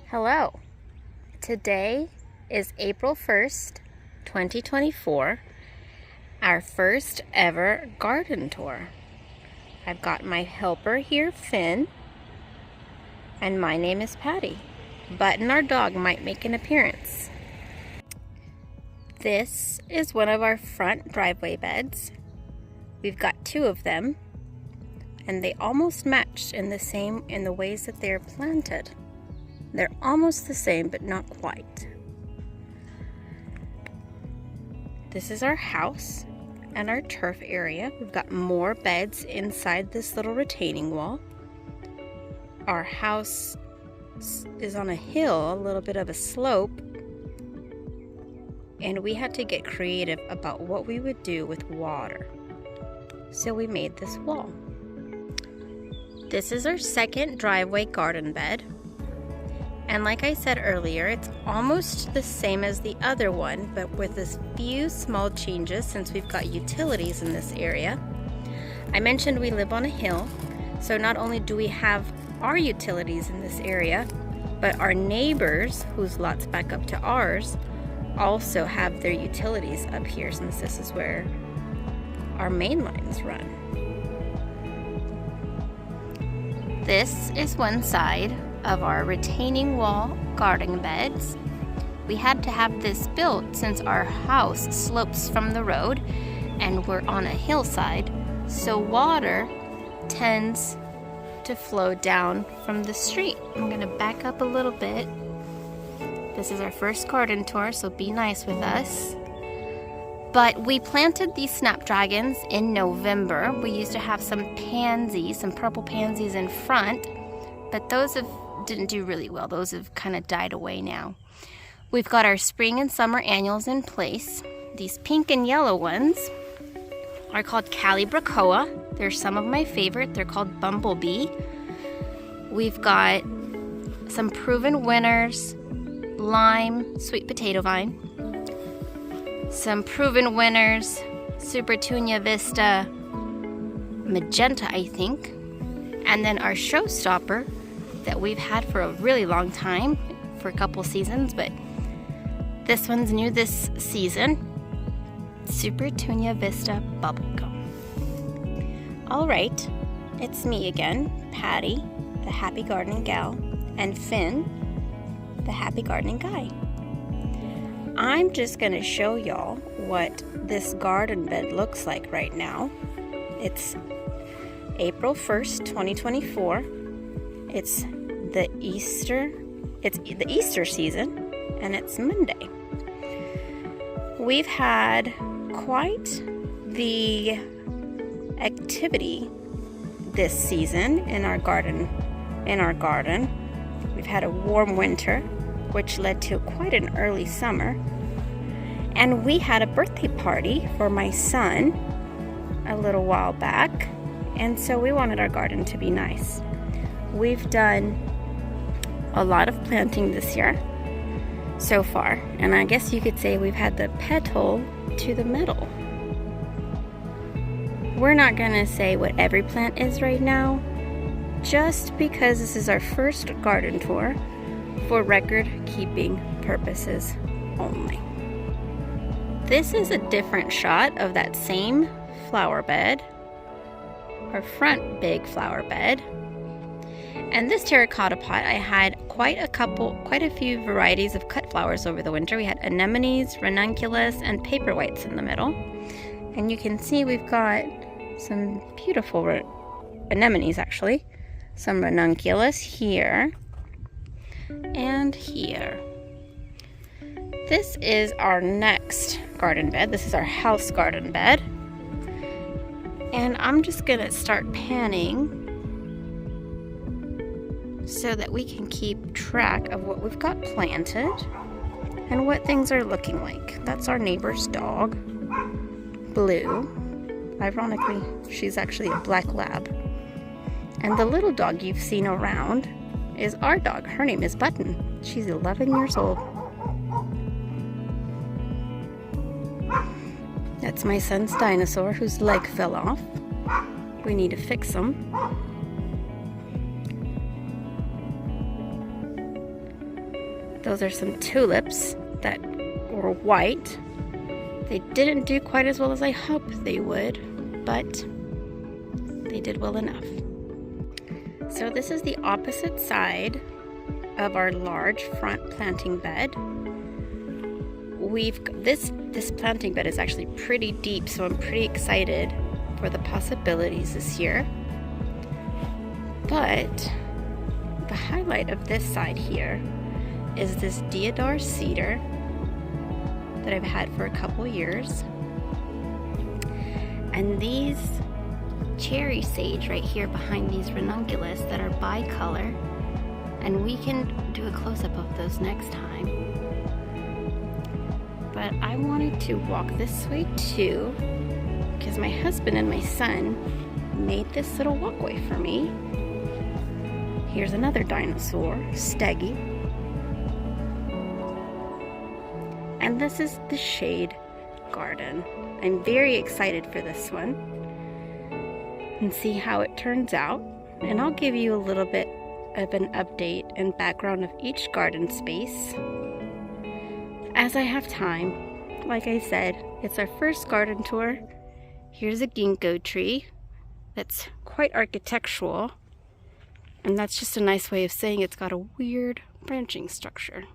Hello. Today is April 1st, 2024, our first ever garden tour. I've got my helper here, Finn, and my name is Patty. Button, our dog, might make an appearance. This is one of our front driveway beds. We've got two of them, and they almost match in the ways that they're planted. They're almost the same, but not quite. This is our house and our turf area. We've got more beds inside this little retaining wall. Our house is on a hill, a little bit of a slope, and we had to get creative about what we would do with water. So we made this wall. This is our second driveway garden bed. And like I said earlier, it's almost the same as the other one, but with a few small changes since we've got utilities in this area. I mentioned we live on a hill, so not only do we have our utilities in this area, but our neighbors, whose lots back up to ours, also have their utilities up here, since this is where our main lines run. This is one side of our retaining wall garden beds. We had to have this built since our house slopes from the road and we're on a hillside, so water tends to flow down from the street. I'm gonna back up a little bit. This is our first garden tour, so be nice with us. But we planted these snapdragons in November. We used to have some pansies, some purple pansies in front, but those didn't do really well. Those have kind of died away now. We've got our spring and summer annuals in place. These pink and yellow ones are called Calibrachoa. They're some of my favorite. They're called Bumblebee. We've got some proven winners, lime, sweet potato vine. Some proven winners, Supertunia Vista, magenta, I think. And then our showstopper that we've had for a really long time, for a couple seasons, but this one's new this season, Supertunia Vista Bubblegum. All right, it's me again, Patty, the happy gardening gal, and Finn, the happy gardening guy. I'm just gonna show y'all what this garden bed looks like right now. It's April 1st, 2024. It's the Easter season, and it's Monday. We've had quite the activity this season in our garden. We've had a warm winter, which led to quite an early summer. And we had a birthday party for my son a little while back, and so we wanted our garden to be nice. We've done a lot of planting this year so far, and I guess you could say we've had the petal to the middle. We're not gonna say what every plant is right now, just because this is our first garden tour for record-keeping purposes only. This is a different shot of that same flower bed, our front big flower bed. And this terracotta pot, I had quite a few varieties of cut flowers over the winter. We had anemones, ranunculus, and paperwhites in the middle. And you can see we've got some beautiful anemones, actually. Some ranunculus here and here. This is our next garden bed. This is our house garden bed. And I'm just gonna start panning so that we can keep track of what we've got planted and what things are looking like. That's our neighbor's dog, Blue. Ironically, she's actually a black lab. And the little dog you've seen around is our dog. Her name is Button. She's 11 years old. That's my son's dinosaur whose leg fell off. We need to fix him. Those are some tulips that were white. They didn't do quite as well as I hoped they would, but they did well enough. So this is the opposite side of our large front planting bed. This planting bed is actually pretty deep, so I'm pretty excited for the possibilities this year. But the highlight of this side here is this deodar cedar that I've had for a couple years, and these cherry sage right here behind these ranunculus that are bicolor, and we can do a close-up of those next time. But I wanted to walk this way too because my husband and my son made this little walkway for me. Here's another dinosaur, Steggy. And this is the shade garden. I'm very excited for this one and see how it turns out. And I'll give you a little bit of an update and background of each garden space as I have time. Like I said, it's our first garden tour. Here's a ginkgo tree that's quite architectural, and that's just a nice way of saying it's got a weird branching structure.